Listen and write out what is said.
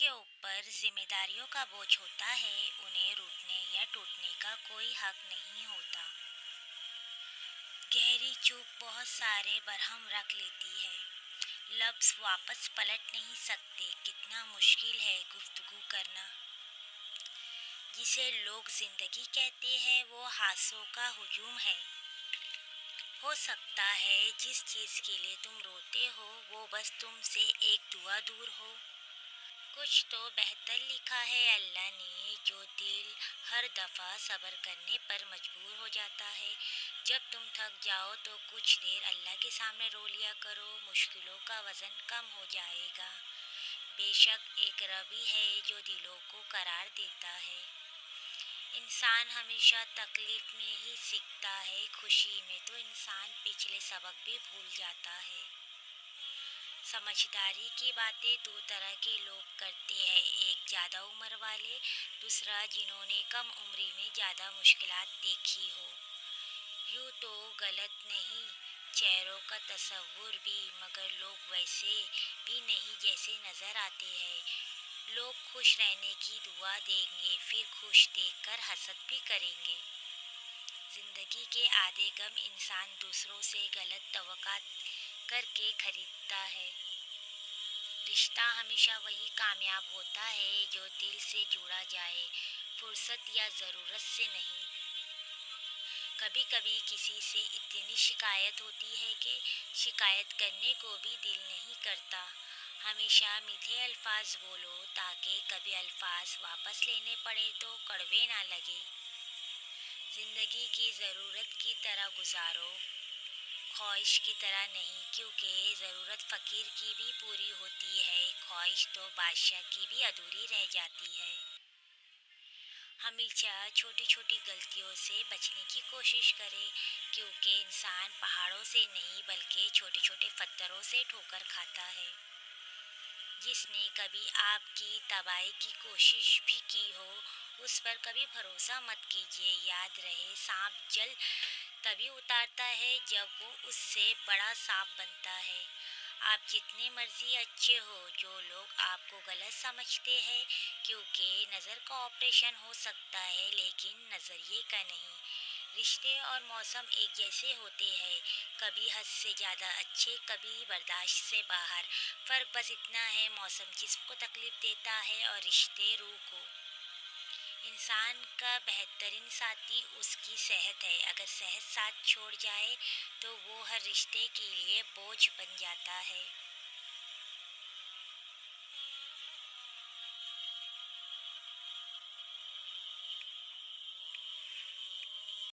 के ऊपर जिम्मेदारियों का बोझ होता है, उन्हें रूठने या टूटने का कोई हक नहीं होता। गहरी चुप बहुत सारे बरहम रख लेती है। लफ्ज़ वापस पलट नहीं सकते। कितना मुश्किल है गुफ्तगू करना। जिसे लोग जिंदगी कहते हैं वो हादसों का हुजूम है। हो सकता है जिस चीज़ के लिए तुम रोते हो वो बस तुमसे एक दुआ दूर हो। कुछ तो बेहतर लिखा है अल्लाह ने, जो दिल हर दफ़ा सब्र करने पर मजबूर हो जाता है। जब तुम थक जाओ तो कुछ देर अल्लाह के सामने रो लिया करो, मुश्किलों का वज़न कम हो जाएगा। बेशक एक रब ही है जो दिलों को करार देता है। इंसान हमेशा तकलीफ में ही सीखता है, खुशी में तो इंसान पिछले सबक भी भूल जाता है। समझदारी की बातें दो तरह के लोग करते हैं, एक ज़्यादा उम्र वाले, दूसरा जिन्होंने कम उम्री में ज़्यादा मुश्किलात देखी हो। यूँ तो गलत नहीं चेहरों का तस्वुर भी, मगर लोग वैसे भी नहीं जैसे नज़र आते हैं। लोग खुश रहने की दुआ देंगे, फिर खुश देखकर हसद भी करेंगे। जिंदगी के आधे गम इंसान दूसरों से गलत तवक्कात करके खरीदता है। रिश्ता हमेशा वही कामयाब होता है जो दिल से जुड़ा जाए, फुर्सत या ज़रूरत से नहीं। कभी कभी किसी से इतनी शिकायत होती है कि शिकायत करने को भी दिल नहीं करता। हमेशा मीठे अल्फाज बोलो ताकि कभी अल्फाज वापस लेने पड़े तो कड़वे ना लगे। जिंदगी की ज़रूरत की तरह गुजारो, ख्वाहिश की तरह नहीं, क्योंकि ज़रूरत फ़कीर की भी पूरी होती है, ख्वाहिश तो बादशाह की भी अधूरी रह जाती है। हमेशा छोटी छोटी गलतियों से बचने की कोशिश करें, क्योंकि इंसान पहाड़ों से नहीं बल्कि छोटे छोटे पत्थरों से ठोकर खाता है। जिसने कभी आपकी तबाही की कोशिश भी की हो उस पर कभी भरोसा मत कीजिए। याद रहे सांप जल तभी उतारता है जब वो उससे बड़ा सांप बनता है। आप जितने मर्जी अच्छे हो, जो लोग आपको गलत समझते हैं, क्योंकि नज़र का ऑपरेशन हो सकता है लेकिन नज़रिए का नहीं। रिश्ते और मौसम एक जैसे होते हैं, कभी हद से ज़्यादा अच्छे, कभी बर्दाश्त से बाहर। फ़र्क बस इतना है, मौसम जिस्म को तकलीफ देता है और रिश्ते रूह को। इंसान का बेहतरीन साथी उसकी सेहत है। अगर सेहत साथ छोड़ जाए तो वो हर रिश्ते के लिए बोझ बन जाता है।